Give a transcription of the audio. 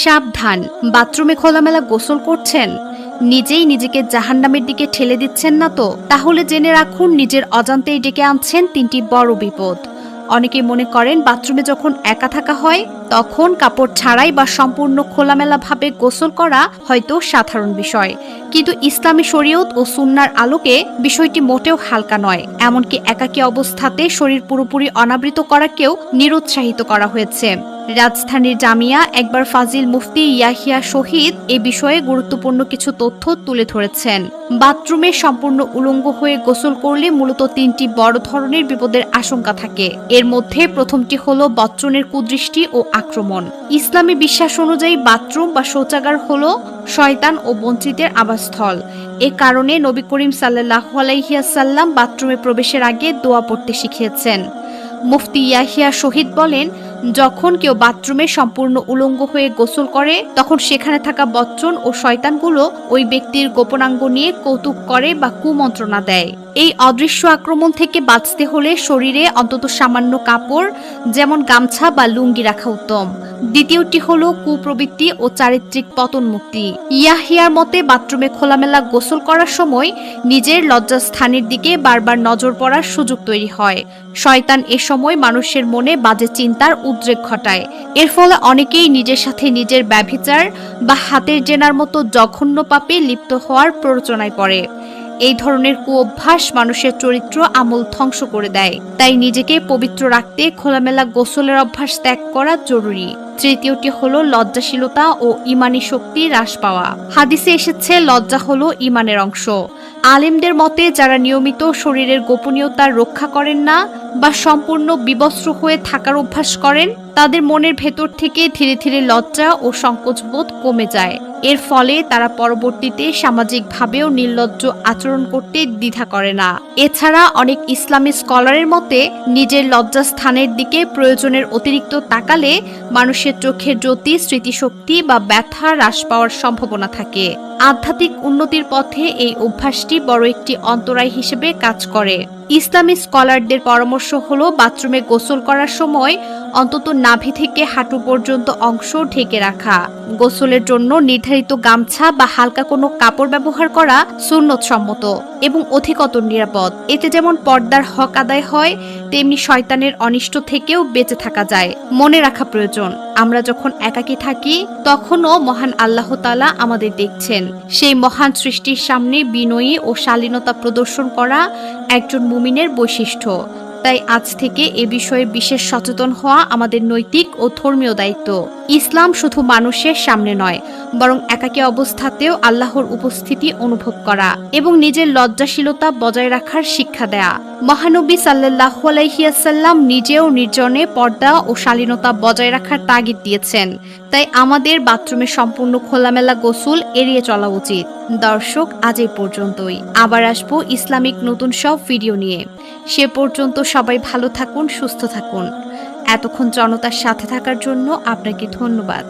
সাবধান, বাথরুমে খোলামেলা গোসল করছেন, নিজেই নিজেকে জাহান্নামের দিকে ঠেলে দিচ্ছেন না তো? তাহলে জেনে রাখুন, নিজের অজান্তেই ডেকে আনছেন তিনটি বড় বিপদ। অনেকে মনে করেন বাথরুমে যখন একা থাকা হয় তখন কাপড় ছাড়াই বা সম্পূর্ণ খোলামেলাভাবে গোসল করা হয়তো সাধারণ বিষয়, কিন্তু ইসলামী শরীয়ত ও সুন্নাহর আলোকে বিষয়টি মোটেও হালকা নয়। এমনকি একাকী অবস্থাতে শরীর পুরোপুরি অনাবৃত করাকেও নিরুৎসাহিত করা হয়েছে। রাজধানীর জামিয়া একবার ফাজিল মুফতি ইয়াহিয়া শহীদ এ বিষয়ে গুরুত্বপূর্ণ কিছু তথ্য তুলে ধরেছেন। বাথরুমে সম্পূর্ণ উলঙ্গ হয়ে গোসল করলে মূলত তিনটি বড় ধরনের বিপদের আশঙ্কা থাকে। এর মধ্যে প্রথমটি হলো বচ্চনের কুদৃষ্টি ও আক্রমণ। ইসলামী বিশ্বাস অনুযায়ী বাথরুম বা শৌচাগার হলো শয়তান ও বঞ্চিতের আবাসস্থল। এ কারণে নবী করিম সাল্লাল্লাহু আলাইহি ওয়াসাল্লাম বাথরুমে প্রবেশের আগে দোয়া পড়তে শিখিয়েছেন। মুফতি ইয়াহিয়া শহীদ বলেন, যখন কেউ বাথরুমে সম্পূর্ণ উলঙ্গ হয়ে গোসল করে তখন সেখানে থাকা বচ্চন ও শয়তানগুলো ওই ব্যক্তির গোপনাঙ্গ নিয়ে কৌতুক করে বা কুমন্ত্রণা দেয়। এই অদৃশ্য আক্রমণ থেকে বাঁচতে হলে শরীরে অন্তত সামান্য কাপড়, যেমন গামছা বা লুঙ্গি রাখা উত্তম। দ্বিতীয়টি হলো কুপ্রবৃত্তি ও চারিত্রিক পতন মুক্তি। ইয়াহিয়ার মতে বাথরুমে খোলামেলা গোসল করার সময় নিজের লজ্জাস্থানের দিকে বারবার নজর পড়ার সুযোগ তৈরি হয়। শয়তান এ সময় মানুষের মনে বাজে চিন্তার উদ্রেক ঘটায়। এর ফলে অনেকেই নিজের সাথে নিজের ব্যভিচার বা হাতের জেনার মতো জঘন্য পাপে লিপ্ত হওয়ার প্ররোচনায় পড়ে। এই ধরনের কুঅভ্যাস মানুষের চরিত্র আমূল ধ্বংস করে দেয়। তাই নিজেকে পবিত্র রাখতে খোলামেলা গোসলের অভ্যাস ত্যাগ করা জরুরি। তৃতীয়টি হলো লজ্জাশীলতা ও ঈমানি শক্তি হ্রাস পাওয়া। হাদিসে এসেছে, লজ্জা হলো ঈমানের অংশ। আলেমদের মতে যারা নিয়মিত শরীরের গোপনীয়তা রক্ষা করেন না বা সম্পূর্ণ বিবস্ত্র হয়ে থাকার অভ্যাস করেন, তাদের মনের ভেতর থেকে ধীরে ধীরে লজ্জা ও সংকোচবোধ কমে যায়। এর ফলে তারা পরবর্তীতে সামাজিকভাবেও নির্লজ্জ আচরণ করতে দ্বিধা করে না। এছাড়া অনেক ইসলামী স্কলারের মতে নিজের লজ্জাস্থানের দিকে প্রয়োজনের অতিরিক্ত তাকালে মানুষের চোখের জ্যোতি, স্মৃতিশক্তি বা ব্যথা হ্রাস পাওয়ার সম্ভাবনা থাকে। আধ্যাত্মিক উন্নতির পথে এই অভ্যাসটি বড় একটি অন্তরায় হিসেবে কাজ করে। ইসলামী স্কলারদের পরামর্শ হলো বাথরুমে গোসল করার সময় অন্তত নাভি থেকে হাঁটু পর্যন্ত অংশ ঢেকে রাখা। গোসলের জন্য নির্ধারিত গামছা বা হালকা কোনো কাপড় ব্যবহার করা সুন্নত সম্মত এবং অধিকতর নিরাপদ। এতে যেমন পর্দার হক আদায় হয়, তেমনি শয়তানের অনিষ্ট থেকেও বেঁচে থাকা যায়। মনে রাখা প্রয়োজন, আমরা যখন একাকী থাকি তখনও মহান আল্লাহ তাআলা আমাদের দেখছেন। সেই মহান সৃষ্টির সামনে বিনয়ী ও শালীনতা প্রদর্শন করা একজন মুমিনের বৈশিষ্ট্য। তাই আজ থেকে এ বিষয়ে বিশেষ সচেতন হওয়া আমাদের নৈতিক ও ধর্মীয় দায়িত্ব। ইসলাম শুধু মানুষের সামনে নয়, বরং একাকী অবস্থাতেও আল্লাহর উপস্থিতি অনুভব করা এবং নিজের লজ্জাশীলতা বজায় রাখার শিক্ষা দেয়া। মহানবী সাল্লাল্লাহু আলাইহি ওয়াসাল্লাম নিজেও নির্জনে পর্দা ও শালীনতা বজায় রাখার তাগিদ দিয়েছেন। তাই আমাদের বাথরুমে সম্পূর্ণ খোলামেলা গোসল এড়িয়ে চলা উচিত। দর্শক, আজ এই পর্যন্তই। আবার আসবো ইসলামিক নতুন সব ভিডিও নিয়ে। সে পর্যন্ত সবাই ভালো থাকুন, সুস্থ থাকুন। এতক্ষণ জনতার সাথে থাকার জন্য আপনাকে ধন্যবাদ।